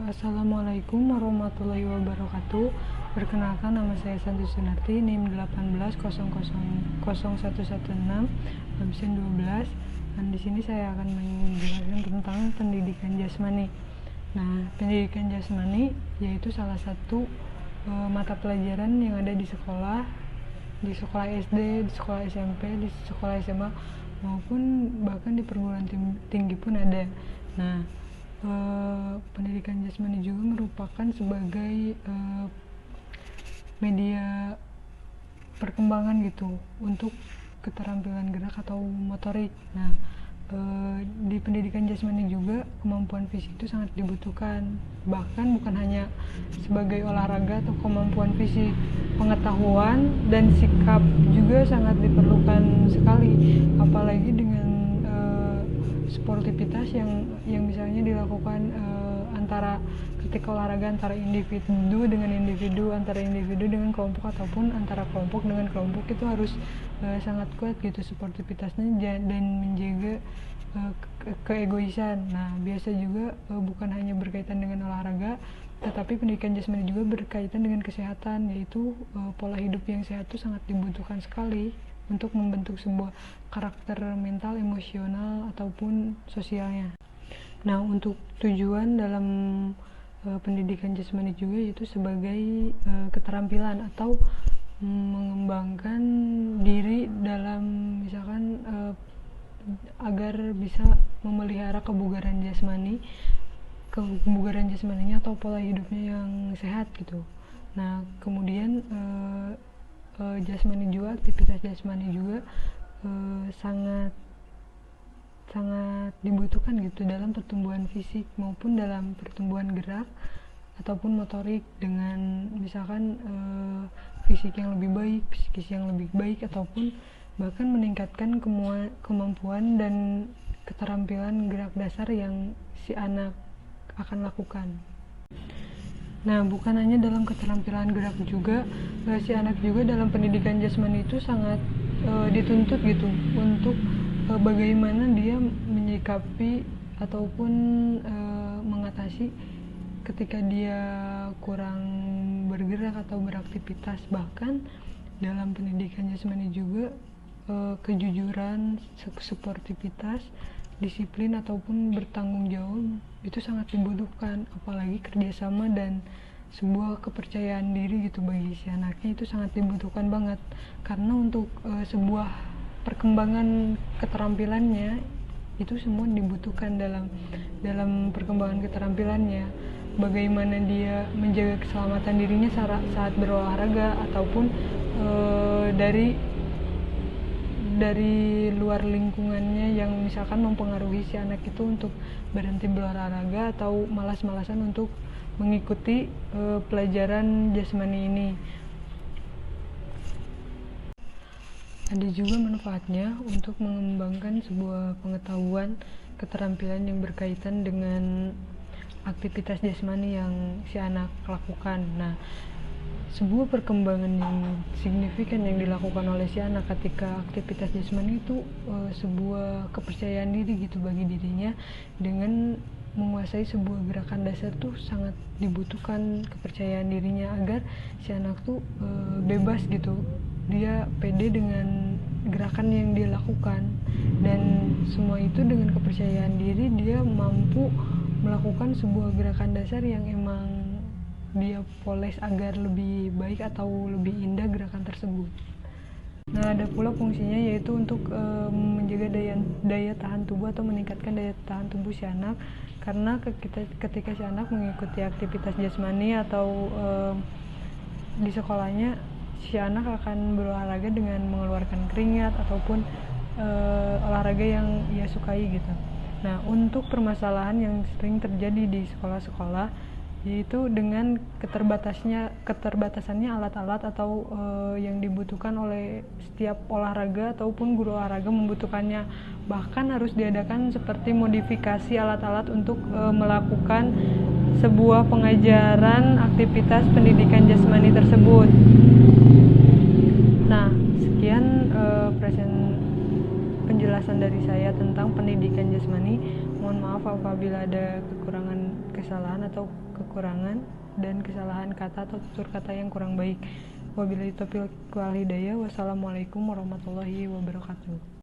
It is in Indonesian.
Assalamualaikum warahmatullahi wabarakatuh. Perkenalkan, nama saya Santi Sunarti, NIM 18000116, absen 12. Dan di sini saya akan menjelaskan tentang pendidikan jasmani. Nah, pendidikan jasmani yaitu salah satu mata pelajaran yang ada di sekolah SD, di sekolah SMP, di sekolah SMA, maupun bahkan di perguruan tinggi pun ada. Nah, pendidikan jasmani juga merupakan sebagai media perkembangan gitu untuk keterampilan gerak atau motorik. Nah, di pendidikan jasmani juga kemampuan fisik itu sangat dibutuhkan, bahkan bukan hanya sebagai olahraga atau kemampuan fisik, pengetahuan dan sikap juga sangat diperlukan sekali, apalagi dengan sportivitas yang misalnya dilakukan antara ketika olahraga antara individu dengan individu, antara individu dengan kelompok, ataupun antara kelompok dengan kelompok, itu harus sangat kuat gitu sportivitasnya dan menjaga keegoisan. Nah, biasa juga bukan hanya berkaitan dengan olahraga, tetapi pendidikan jasmani juga berkaitan dengan kesehatan, yaitu pola hidup yang sehat itu sangat dibutuhkan sekali untuk membentuk sebuah karakter mental, emosional, ataupun sosialnya. Nah, untuk tujuan dalam pendidikan jasmani juga yaitu sebagai keterampilan atau mengembangkan diri dalam misalkan agar bisa memelihara kebugaran jasmaninya atau pola hidupnya yang sehat gitu. Nah, kemudian jasmani juga, aktivitas jasmani juga sangat dibutuhkan gitu dalam pertumbuhan fisik maupun dalam pertumbuhan gerak ataupun motorik, dengan misalkan fisik yang lebih baik, psikis yang lebih baik, ataupun bahkan meningkatkan kemampuan dan keterampilan gerak dasar yang si anak akan lakukan. Nah, bukan hanya dalam keterampilan gerak juga, si anak juga dalam pendidikan jasmani itu sangat dituntut gitu untuk bagaimana dia menyikapi ataupun mengatasi ketika dia kurang bergerak atau beraktivitas. Bahkan dalam pendidikan jasmani juga kejujuran, sportivitas, disiplin ataupun bertanggung jawab itu sangat dibutuhkan, apalagi kerjasama dan sebuah kepercayaan diri gitu bagi si anaknya itu sangat dibutuhkan banget, karena untuk sebuah perkembangan keterampilannya itu semua dibutuhkan dalam perkembangan keterampilannya. Bagaimana dia menjaga keselamatan dirinya saat berolahraga, ataupun dari luar lingkungannya yang misalkan mempengaruhi si anak itu untuk berhenti berolahraga atau malas-malasan untuk mengikuti pelajaran jasmani ini. Ada juga manfaatnya untuk mengembangkan sebuah pengetahuan keterampilan yang berkaitan dengan aktivitas jasmani yang si anak lakukan. Nah, sebuah perkembangan yang signifikan yang dilakukan oleh si anak ketika aktivitas jasmani itu sebuah kepercayaan diri gitu bagi dirinya. Dengan menguasai sebuah gerakan dasar tuh sangat dibutuhkan kepercayaan dirinya agar si anak tuh bebas gitu, dia pede dengan gerakan yang dia lakukan, dan semua itu dengan kepercayaan diri dia mampu melakukan sebuah gerakan dasar yang emang dia poles agar lebih baik atau lebih indah gerakan tersebut. Nah, ada pula fungsinya yaitu untuk menjaga daya tahan tubuh atau meningkatkan daya tahan tubuh si anak, karena ketika si anak mengikuti aktivitas jasmani atau di sekolahnya, si anak akan berolahraga dengan mengeluarkan keringat ataupun olahraga yang ia sukai gitu. Nah, untuk permasalahan yang sering terjadi di sekolah-sekolah yaitu dengan keterbatasannya alat-alat atau yang dibutuhkan oleh setiap olahraga, ataupun guru olahraga membutuhkannya. Bahkan harus diadakan seperti modifikasi alat-alat untuk melakukan sebuah pengajaran aktivitas pendidikan jasmani tersebut. Nah, sekian penjelasan dari saya tentang pendidikan jasmani. Mohon Mohon maaf apabila ada kesalahan dan kesalahan kata atau tutur kata yang kurang baik. Wabillahi taufiq wal hidayah. Wassalamualaikum warahmatullahi wabarakatuh.